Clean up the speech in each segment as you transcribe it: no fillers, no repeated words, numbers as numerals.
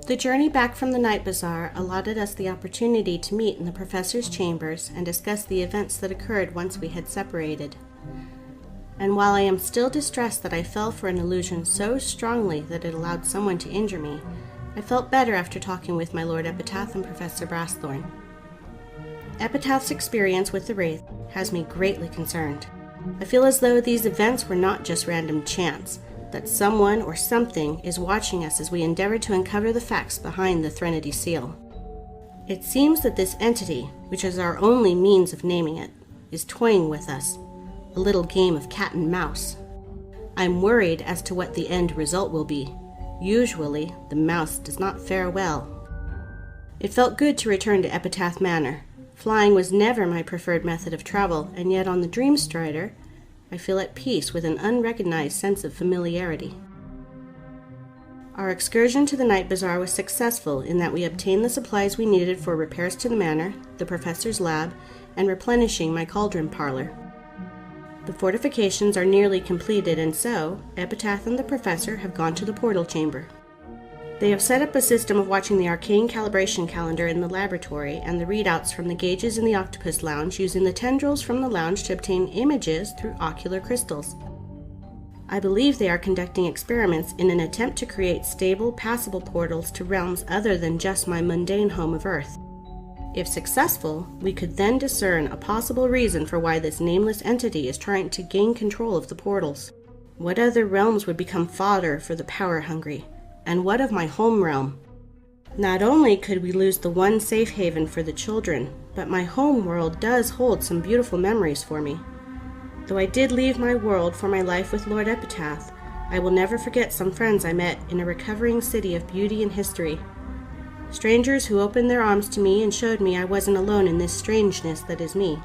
The journey back from the night bazaar allotted us the opportunity to meet in the professor's chambers and discuss the events that occurred once we had separated. And while I am still distressed that I fell for an illusion so strongly that it allowed someone to injure me, I felt better after talking with my Lord Epitaph and Professor Brassthorn. Epitaph's experience with the Wraith has me greatly concerned. I feel as though these events were not just random chance, that someone or something is watching us as we endeavor to uncover the facts behind the Threnody seal. It seems that this entity, which is our only means of naming it, is toying with us, a little game of cat and mouse. I'm worried as to what the end result will be. Usually, the mouse does not fare well. It felt good to return to Epitaph Manor. Flying was never my preferred method of travel, and yet on the Dream Strider, I feel at peace with an unrecognized sense of familiarity. Our excursion to the night bazaar was successful in that we obtained the supplies we needed for repairs to the manor, the professor's lab, and replenishing my cauldron parlor. The fortifications are nearly completed, and so Epitaph and the professor have gone to the portal chamber. They have set up a system of watching the arcane calibration calendar in the laboratory and the readouts from the gauges in the octopus lounge, using the tendrils from the lounge to obtain images through ocular crystals. I believe they are conducting experiments in an attempt to create stable, passable portals to realms other than just my mundane home of Earth. If successful, we could then discern a possible reason for why this nameless entity is trying to gain control of the portals. What other realms would become fodder for the power-hungry? And what of my home realm? Not only could we lose the one safe haven for the children, but my home world does hold some beautiful memories for me. Though I did leave my world for my life with Lord Epitaph, I will never forget some friends I met in a recovering city of beauty and history. Strangers who opened their arms to me and showed me I wasn't alone in this strangeness that is me.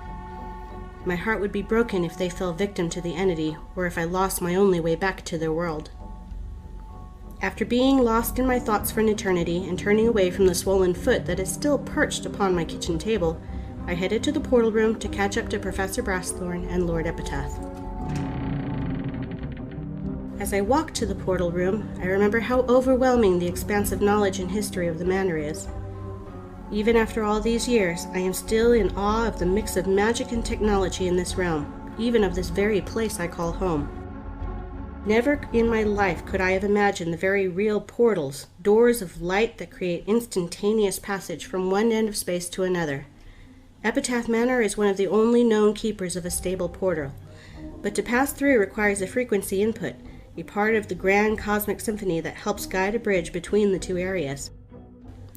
My heart would be broken if they fell victim to the entity, or if I lost my only way back to their world. After being lost in my thoughts for an eternity and turning away from the swollen foot that is still perched upon my kitchen table, I headed to the portal room to catch up to Professor Brassthorn and Lord Epitaph. As I walked to the portal room, I remember how overwhelming the expansive knowledge and history of the manor is. Even after all these years, I am still in awe of the mix of magic and technology in this realm, even of this very place I call home. Never in my life could I have imagined the very real portals, doors of light that create instantaneous passage from one end of space to another. Epitaph Manor is one of the only known keepers of a stable portal, but to pass through requires a frequency input, a part of the grand cosmic symphony that helps guide a bridge between the two areas.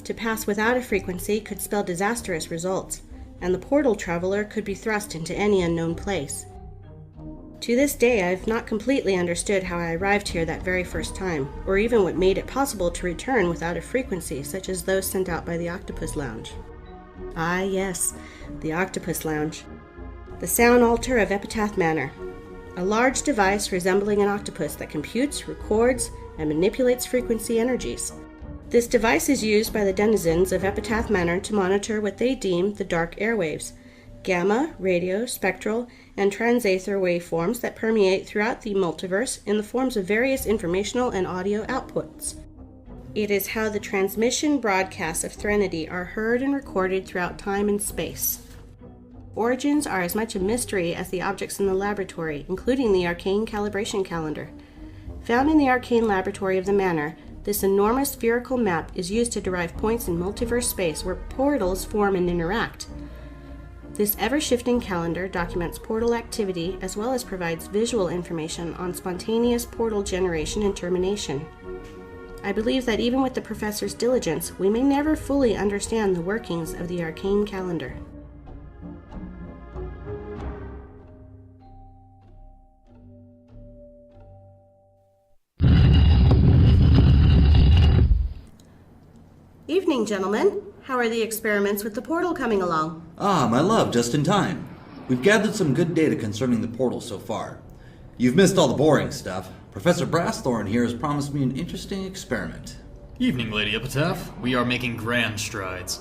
To pass without a frequency could spell disastrous results, and the portal traveler could be thrust into any unknown place. To this day, I have not completely understood how I arrived here that very first time, or even what made it possible to return without a frequency such as those sent out by the Octopus Lounge. Ah yes, the Octopus Lounge. The sound altar of Epitaph Manor. A large device resembling an octopus that computes, records, and manipulates frequency energies. This device is used by the denizens of Epitaph Manor to monitor what they deem the dark airwaves, gamma, radio, spectral, and transaether waveforms that permeate throughout the multiverse in the forms of various informational and audio outputs. It is how the transmission broadcasts of Threnody are heard and recorded throughout time and space. Origins are as much a mystery as the objects in the laboratory, including the arcane calibration calendar. Found in the arcane laboratory of the manor, this enormous spherical map is used to derive points in multiverse space where portals form and interact. This ever-shifting calendar documents portal activity as well as provides visual information on spontaneous portal generation and termination. I believe that even with the professor's diligence, we may never fully understand the workings of the arcane calendar. Evening, gentlemen. How are the experiments with the portal coming along? Ah, my love, just in time. We've gathered some good data concerning the portal so far. You've missed all the boring stuff. Professor Brassthorn here has promised me an interesting experiment. Evening, Lady Epitaph. We are making grand strides.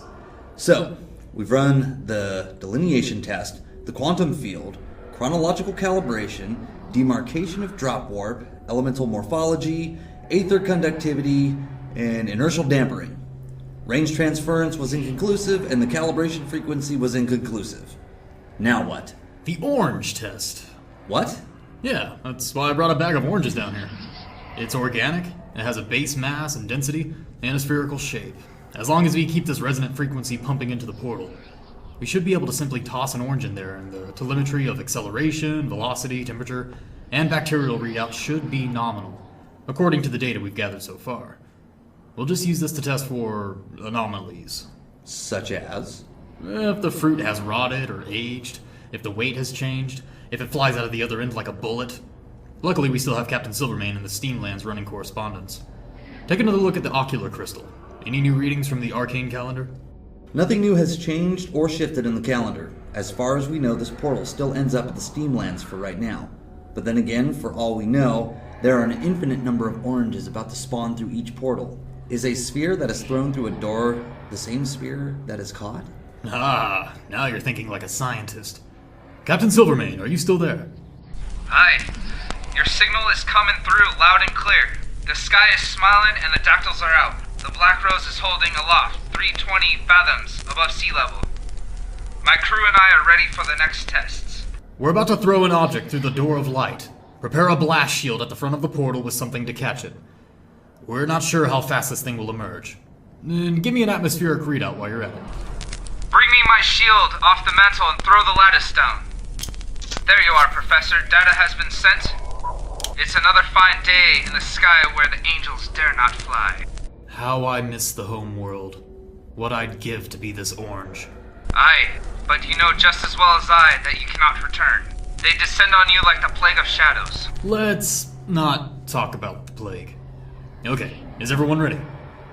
So, we've run the delineation test, the quantum field, chronological calibration, demarcation of drop warp, elemental morphology, aether conductivity, and inertial dampering. Range transference was inconclusive, and the calibration frequency was inconclusive. Now what? The orange test. What? Yeah, that's why I brought a bag of oranges down here. It's organic, it has a base mass and density, and a spherical shape. As long as we keep this resonant frequency pumping into the portal, we should be able to simply toss an orange in there, and the telemetry of acceleration, velocity, temperature, and bacterial readout should be nominal, according to the data we've gathered so far. We'll just use this to test for anomalies. Such as? If the fruit has rotted or aged, if the weight has changed, if it flies out of the other end like a bullet. Luckily, we still have Captain Silvermane and the Steamlands running correspondence. Take another look at the ocular crystal. Any new readings from the arcane calendar? Nothing new has changed or shifted in the calendar. As far as we know, this portal still ends up at the Steamlands for right now. But then again, for all we know, there are an infinite number of oranges about to spawn through each portal. Is a sphere that is thrown through a door the same sphere that is caught? Ah, now you're thinking like a scientist. Captain Silvermane, are you still there? Hi. Your signal is coming through loud and clear. The sky is smiling and the dactyls are out. The Black Rose is holding aloft, 320 fathoms above sea level. My crew and I are ready for the next tests. We're about to throw an object through the door of light. Prepare a blast shield at the front of the portal with something to catch it. We're not sure how fast this thing will emerge. And give me an atmospheric readout while you're at it. Bring me my shield off the mantle and throw the lattice down. There you are, Professor. Data has been sent. It's another fine day in the sky where the angels dare not fly. How I miss the home world. What I'd give to be this orange. Aye, but you know just as well as I that you cannot return. They descend on you like the plague of shadows. Let's not talk about the plague. Okay, is everyone ready?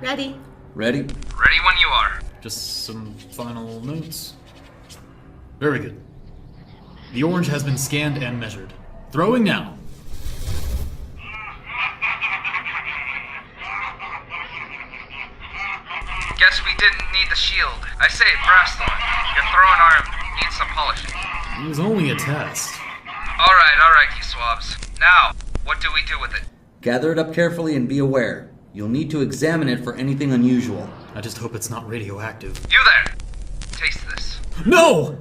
Ready? Ready? Ready when you are. Just some final notes. Very good. The orange has been scanned and measured. Throwing now. Guess we didn't need the shield. I say, Brassthorn, your throwing arm needs some polishing. It was only a test. Alright, you swabs. Now, what do we do with it? Gather it up carefully and be aware. You'll need to examine it for anything unusual. I just hope it's not radioactive. You there! Taste this. No!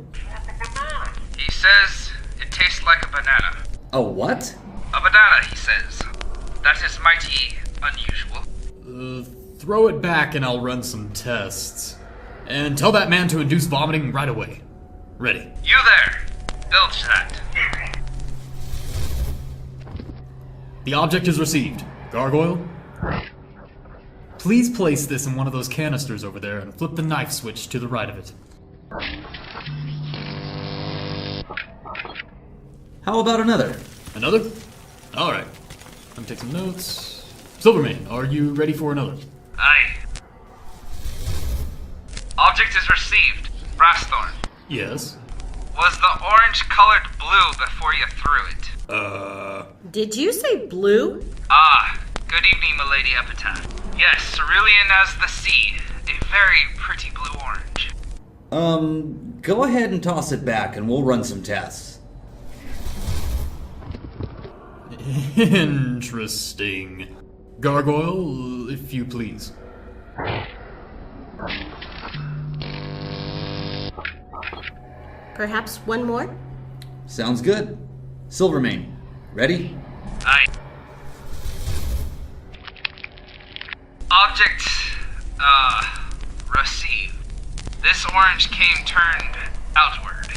He says it tastes like a banana. A what? A banana, he says. That is mighty unusual. Throw it back and I'll run some tests. And tell that man to induce vomiting right away. Ready. You there! Bilge that. The object is received. Gargoyle? Please place this in one of those canisters over there and flip the knife switch to the right of it. How about another? Another? Alright. Let me take some notes. Silvermane, are you ready for another? Aye. Object is received. Brassthorn. Yes. Was the orange colored blue before you threw it? Did you say blue? Ah, good evening, milady Epitaph. Yes, cerulean as the sea. A very pretty blue orange. Go ahead and toss it back and we'll run some tests. Interesting. Gargoyle, if you please. Perhaps one more? Sounds good. Silvermane, ready? Aye. Object, received. This orange came turned outward.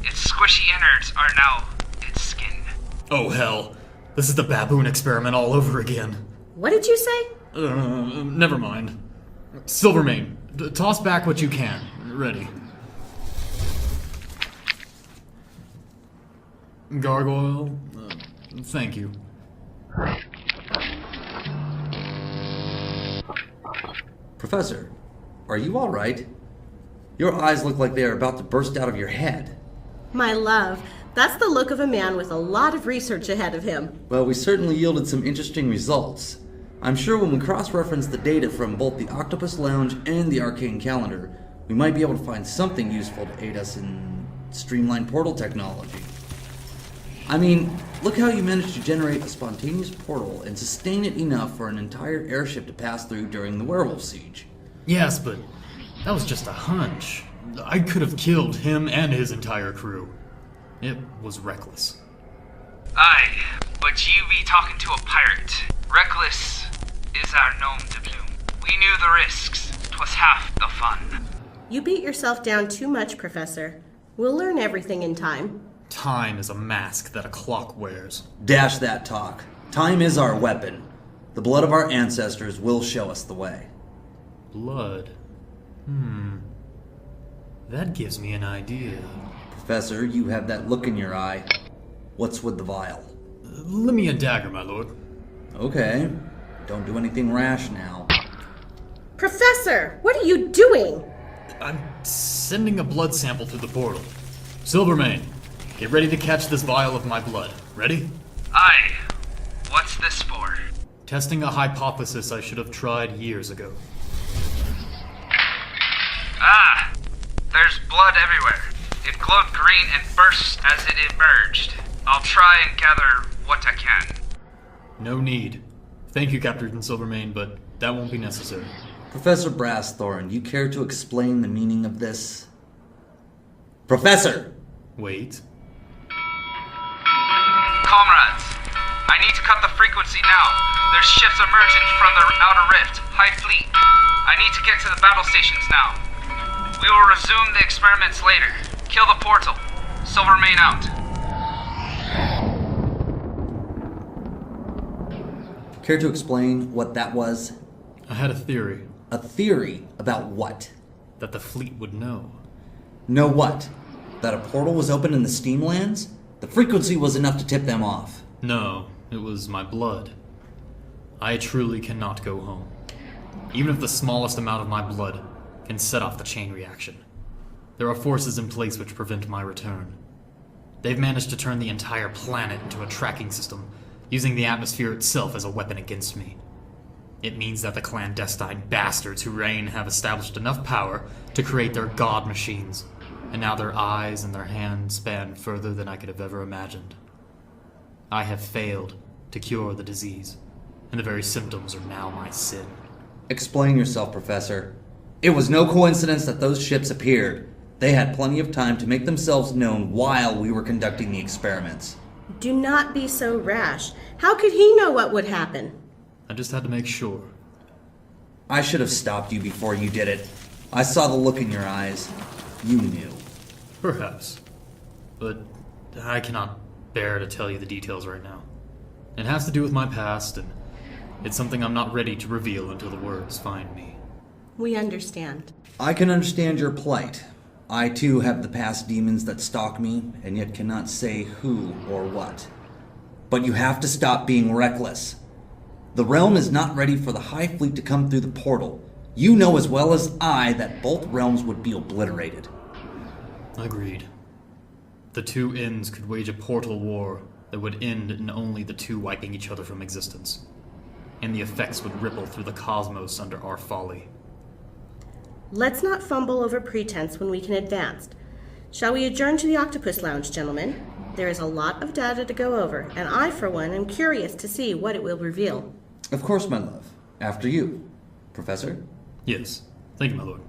Its squishy innards are now its skin. Oh hell. This is the baboon experiment all over again. What did you say? Never mind. Silvermane, toss back what you can. Ready. Gargoyle, thank you. Professor, are you alright? Your eyes look like they are about to burst out of your head. My love, that's the look of a man with a lot of research ahead of him. Well, we certainly yielded some interesting results. I'm sure when we cross-reference the data from both the Octopus Lounge and the Arcane Calendar, we might be able to find something useful to aid us in streamlined portal technology. I mean, look how you managed to generate a spontaneous portal and sustain it enough for an entire airship to pass through during the werewolf siege. Yes, but that was just a hunch. I could have killed him and his entire crew. It was reckless. Aye, but you be talking to a pirate. Reckless is our nom de plume. We knew the risks. 'Twas half the fun. You beat yourself down too much, Professor. We'll learn everything in time. Time is a mask that a clock wears. Dash that talk. Time is our weapon. The blood of our ancestors will show us the way. Blood? That gives me an idea. Professor, you have that look in your eye. What's with the vial? Lend me a dagger, my lord. Okay. Don't do anything rash now. Professor, what are you doing? I'm sending a blood sample through the portal. Silvermane, get ready to catch this vial of my blood. Ready? Aye. What's this for? Testing a hypothesis I should have tried years ago. Ah! There's blood everywhere. It glowed green and burst as it emerged. I'll try and gather what I can. No need. Thank you, Captain Silvermane, but that won't be necessary. Professor Brassthorn, do you care to explain the meaning of this? Professor! Wait. Comrades, I need to cut the frequency now. There's ships emerging from the outer rift. High fleet. I need to get to the battle stations now. We will resume the experiments later. Kill the portal. Silvermane out. Care to explain what that was? I had a theory. A theory about what? That the fleet would know. Know what? That a portal was open in the Steamlands? The frequency was enough to tip them off. No, it was my blood. I truly cannot go home. Even if the smallest amount of my blood can set off the chain reaction. There are forces in place which prevent my return. They've managed to turn the entire planet into a tracking system, using the atmosphere itself as a weapon against me. It means that the clandestine bastards who reign have established enough power to create their god machines, and now their eyes and their hands span further than I could have ever imagined. I have failed to cure the disease, and the very symptoms are now my sin. Explain yourself, Professor. It was no coincidence that those ships appeared. They had plenty of time to make themselves known while we were conducting the experiments. Do not be so rash. How could he know what would happen? I just had to make sure. I should have stopped you before you did it. I saw the look in your eyes. You knew. Perhaps. But I cannot bear to tell you the details right now. It has to do with my past, and it's something I'm not ready to reveal until the words find me. We understand. I can understand your plight. I too have the past demons that stalk me, and yet cannot say who or what. But you have to stop being reckless. The realm is not ready for the High Fleet to come through the portal. You know as well as I that both realms would be obliterated. Agreed. The two ends could wage a portal war that would end in only the two wiping each other from existence. And the effects would ripple through the cosmos under our folly. Let's not fumble over pretense when we can advance. Shall we adjourn to the Octopus Lounge, gentlemen? There is a lot of data to go over, and I, for one, am curious to see what it will reveal. Of course, my love. After you. Professor? Yes. Thank you, my lord.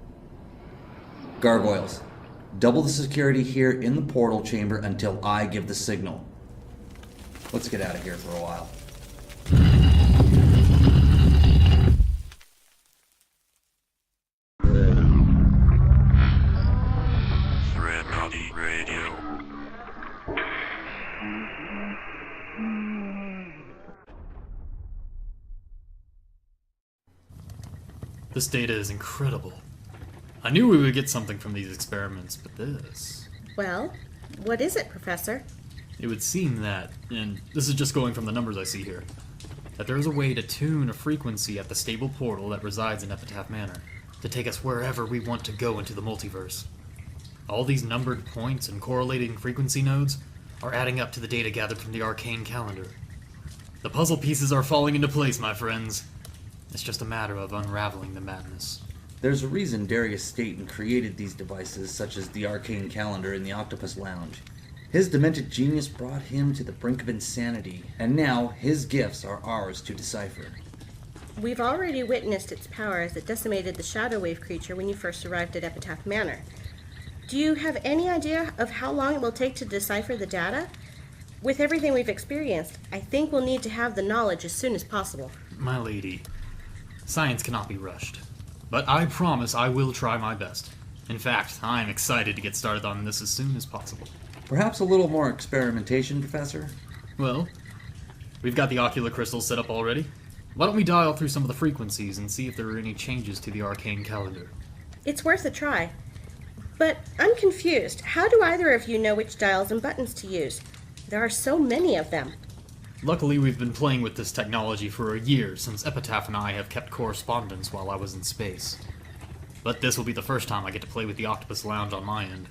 Gargoyles. Double the security here in the portal chamber until I give the signal. Let's get out of here for a while. Threnody Radio. This data is incredible. I knew we would get something from these experiments, but this... Well, what is it, Professor? It would seem that, and this is just going from the numbers I see here, that there is a way to tune a frequency at the stable portal that resides in Epitaph Manor to take us wherever we want to go into the multiverse. All these numbered points and correlating frequency nodes are adding up to the data gathered from the arcane calendar. The puzzle pieces are falling into place, my friends. It's just a matter of unraveling the madness. There's a reason Darius Staten created these devices such as the arcane calendar in the Octopus Lounge. His demented genius brought him to the brink of insanity, and now his gifts are ours to decipher. We've already witnessed its power as it decimated the shadow wave creature when you first arrived at Epitaph Manor. Do you have any idea of how long it will take to decipher the data? With everything we've experienced, I think we'll need to have the knowledge as soon as possible. My lady, science cannot be rushed. But I promise I will try my best. In fact, I'm excited to get started on this as soon as possible. Perhaps a little more experimentation, Professor? Well, we've got the ocular crystals set up already. Why don't we dial through some of the frequencies and see if there are any changes to the arcane calendar? It's worth a try. But I'm confused. How do either of you know which dials and buttons to use? There are so many of them. Luckily, we've been playing with this technology for a year, since Epitaph and I have kept correspondence while I was in space. But this will be the first time I get to play with the Octopus Lounge on my end.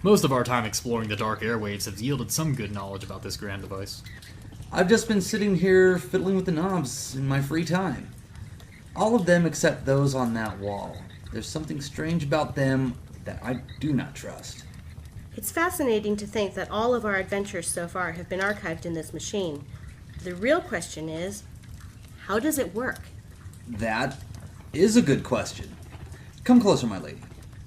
Most of our time exploring the dark airwaves has yielded some good knowledge about this grand device. I've just been sitting here fiddling with the knobs in my free time. All of them except those on that wall. There's something strange about them that I do not trust. It's fascinating to think that all of our adventures so far have been archived in this machine. The real question is, how does it work? That is a good question. Come closer, my lady.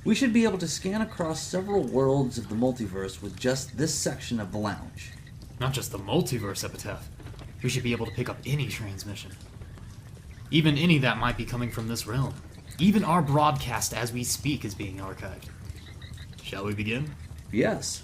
We should be able to scan across several worlds of the multiverse with just this section of the lounge. Not just the multiverse, Epitaph. We should be able to pick up any transmission. Even any that might be coming from this realm. Even our broadcast as we speak is being archived. Shall we begin? Yes.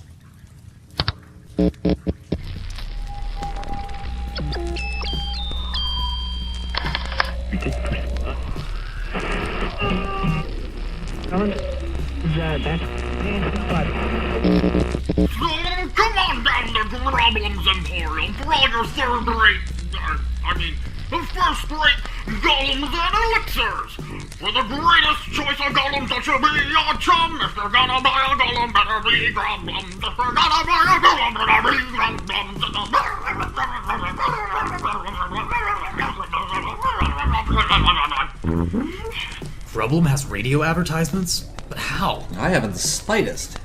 Come on down to Groblem's Emporium for all your third-rate, first-rate golems and elixirs. For the greatest choice of golems that should be your chum. If you're gonna buy a golem, better be Groblem's. If you're gonna buy a golem, better be Groblem's. Grublem has radio advertisements? But how? I haven't the slightest.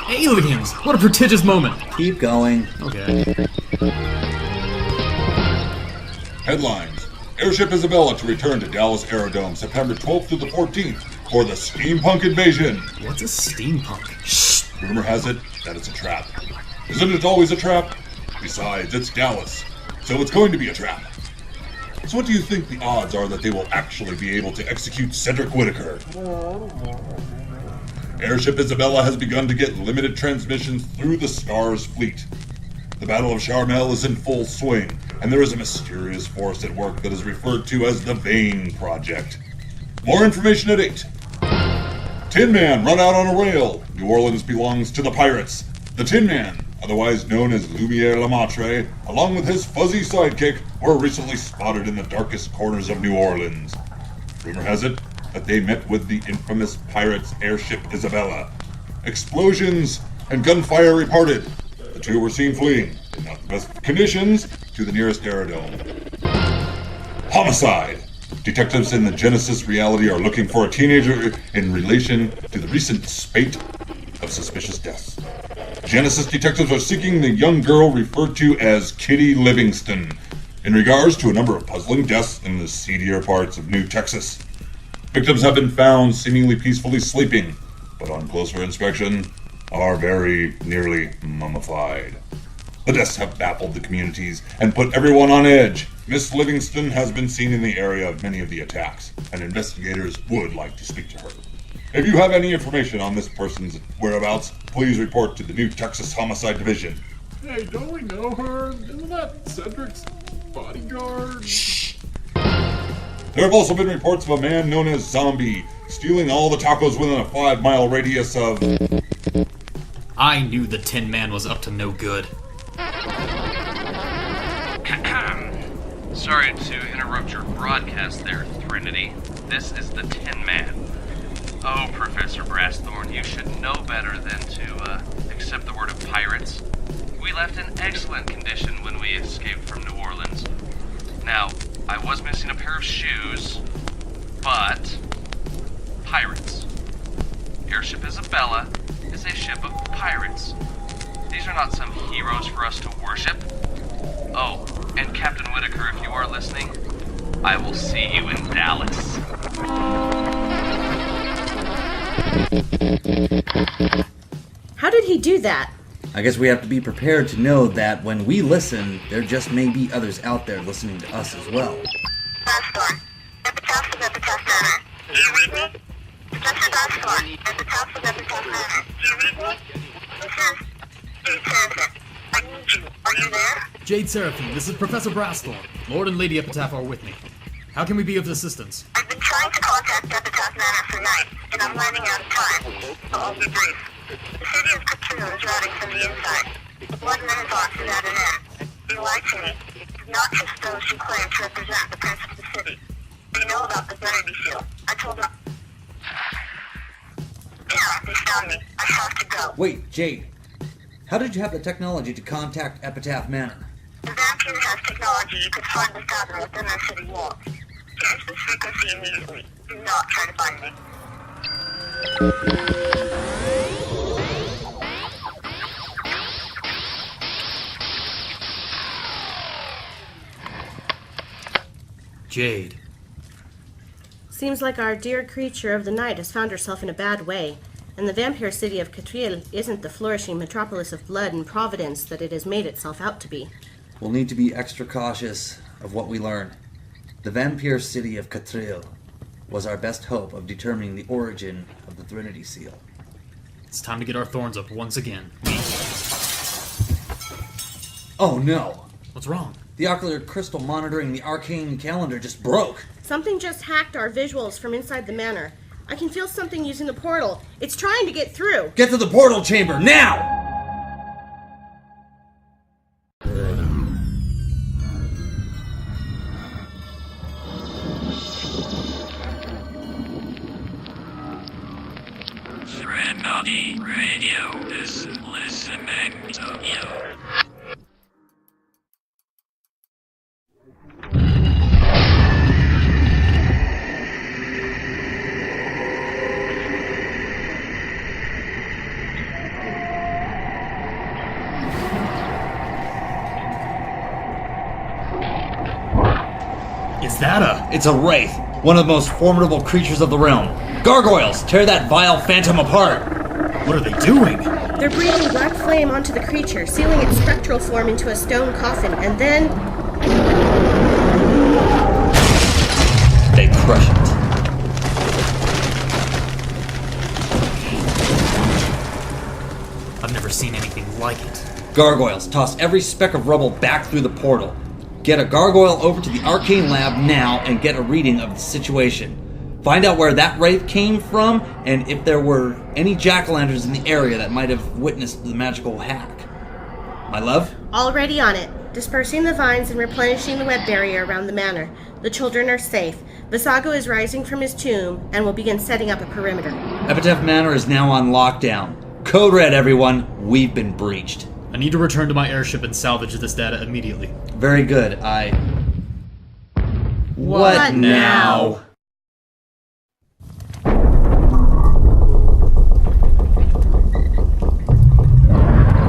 Aliens! What a prodigious moment! Keep going. Okay. Headlines. Airship Isabella to return to Dallas Aerodrome September 12th to the 14th for the steampunk invasion. What's a steampunk? Shh! Rumor has it that it's a trap. Isn't it always a trap? Besides, it's Dallas, so it's going to be a trap. So what do you think the odds are that they will actually be able to execute Cedric Whitaker? Airship Isabella has begun to get limited transmissions through the Stars fleet. The Battle of Charmel is in full swing, and there is a mysterious force at work that is referred to as the Vane Project. More information at 8. Tin Man run out on a rail. New Orleans belongs to the pirates. The Tin Man, otherwise known as Lumiere Lemaitre, along with his fuzzy sidekick, were recently spotted in the darkest corners of New Orleans. Rumor has it that they met with the infamous pirates Airship Isabella. Explosions and gunfire reported. The two were seen fleeing, in not the best conditions, to the nearest aerodrome. Homicide! Detectives in the Genesis reality are looking for a teenager in relation to the recent spate of suspicious deaths. Genesis detectives are seeking the young girl referred to as Kitty Livingston in regards to a number of puzzling deaths in the seedier parts of New Texas. Victims have been found seemingly peacefully sleeping, but on closer inspection are very nearly mummified. The deaths have baffled the communities and put everyone on edge. Miss Livingston has been seen in the area of many of the attacks, and investigators would like to speak to her. If you have any information on this person's whereabouts, please report to the New Texas Homicide Division. Hey, don't we know her? Isn't that Cedric's bodyguard? Shh! There have also been reports of a man known as Zombie stealing all the tacos within a 5-mile radius of... I knew the Tin Man was up to no good. Sorry to interrupt your broadcast there, Threnody. This is the Tin Man. Oh, Professor Brassthorn, you should know better than to accept the word of pirates. We left in excellent condition when we escaped from New Orleans. Now, I I was missing a pair of shoes, but pirates. Airship Isabella is a ship of pirates. These are not some heroes for us to worship. Oh, and Captain Whitaker, if you are listening, I will see you in Dallas. How did he do that? I guess we have to be prepared to know that when we listen, there just may be others out there listening to us as well. Brassthorn. Epitaph of Epitaph Manor. Do you read me? Professor Brassthorn. Epitaph of Epitaph Manor. Do you read me? This is Serafin. I need you. Are you there? Jade, Serafin, this is Professor Brassthorn. Lord and Lady Epitaph are with me. How can we be of assistance? I've been trying to contact Epitaph Manor for night, and I'm running out of time. So I'll be brief. The city of Cthulhu is rotting from the inside. The blood renaissance is at an end. They lied to me. Not just those who claim to represent the prince of the city. They know about the Threnody Seal. I told them... Yeah, they found me. I have to go. Wait, Jade. How did you have the technology to contact Epitaph Manor? The vampire has technology you could find the fathom within our city walls. Change this frequency immediately. Do not try to find me. Jade. Seems like our dear creature of the night has found herself in a bad way, and the vampire city of Cthulhu isn't the flourishing metropolis of blood and providence that it has made itself out to be. We'll need to be extra cautious of what we learn. The vampire city of Cthulhu was our best hope of determining the origin of the Threnody Seal. It's time to get our thorns up once again. Oh no! What's wrong? The ocular crystal monitoring the arcane calendar just broke. Something just hacked our visuals from inside the manor. I can feel something using the portal. It's trying to get through. Get to the portal chamber, now! Threnody Radio is listening to you. Is that It's a wraith, one of the most formidable creatures of the realm. Gargoyles, tear that vile phantom apart! What are they doing? They're breathing black flame onto the creature, sealing its spectral form into a stone coffin, and then... They crush it. I've never seen anything like it. Gargoyles, toss every speck of rubble back through the portal. Get a gargoyle over to the arcane lab now and get a reading of the situation. Find out where that wraith came from and if there were any jack-o'-lanterns in the area that might have witnessed the magical hack. My love? Already on it. Dispersing the vines and replenishing the web barrier around the manor. The children are safe. Visago is rising from his tomb and will begin setting up a perimeter. Epitaph Manor is now on lockdown. Code red, everyone. We've been breached. I need to return to my airship and salvage this data immediately. Very good. What now?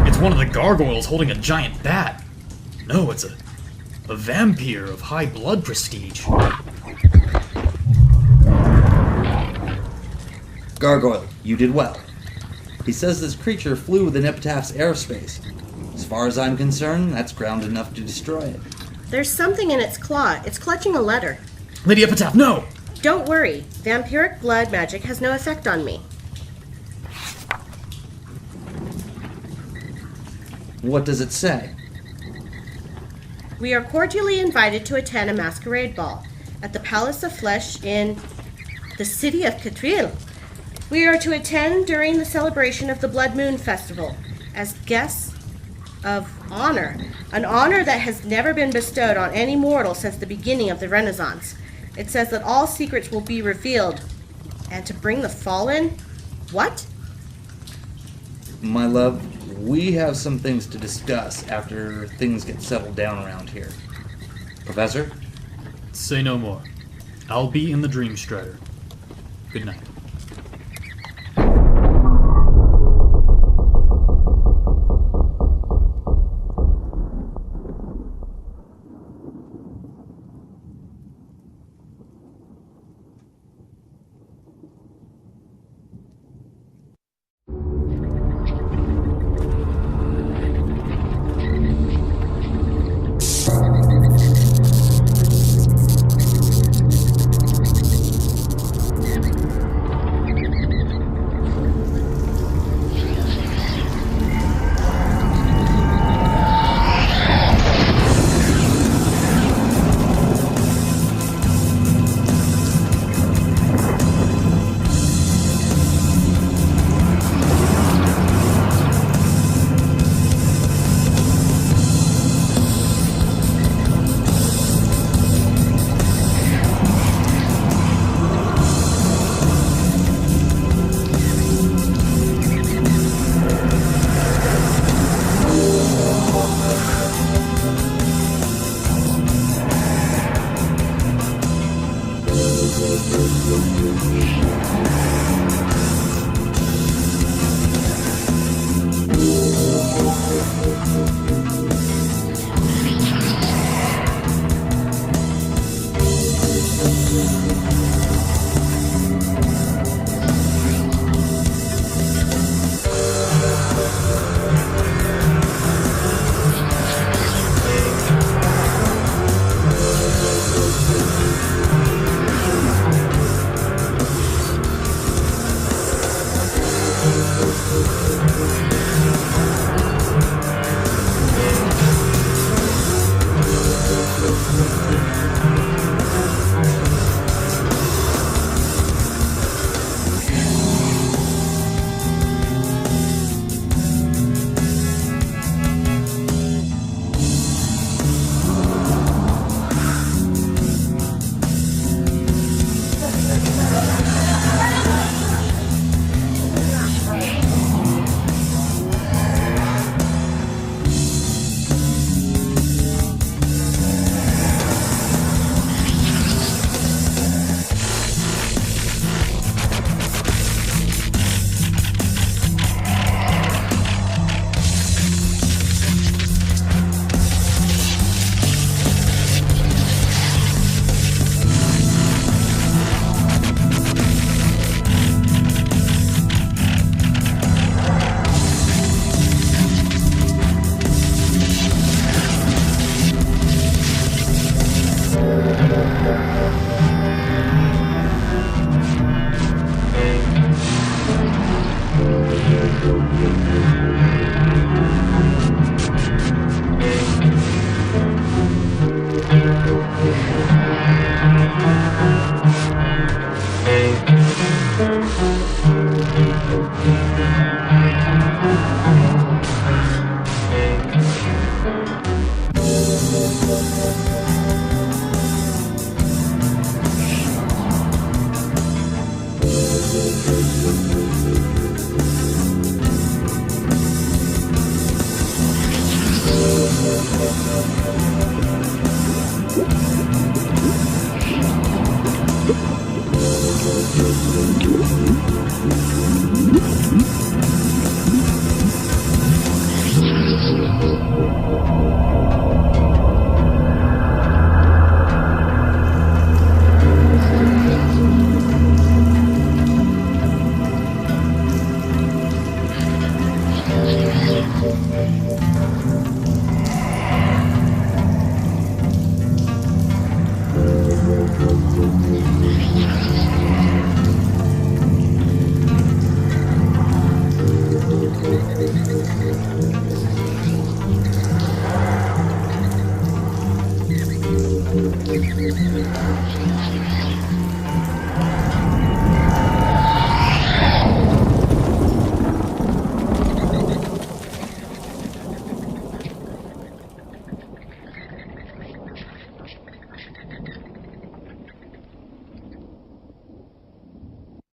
It's one of the gargoyles holding a giant bat. No, it's a vampire of high blood prestige. Gargoyle, you did well. He says this creature flew within Epitaph's airspace. As far as I'm concerned, that's ground enough to destroy it. There's something in its claw. It's clutching a letter. Lady Epitaph, no! Don't worry. Vampiric blood magic has no effect on me. What does it say? We are cordially invited to attend a masquerade ball at the Palace of Flesh in the city of Cthulhu. We are to attend during the celebration of the Blood Moon Festival as guests of honor, an honor that has never been bestowed on any mortal since the beginning of the Renaissance. It says that all secrets will be revealed, and to bring the fallen? What? My love, we have some things to discuss after things get settled down around here. Professor? Say no more. I'll be in the Dream Strider. Good night.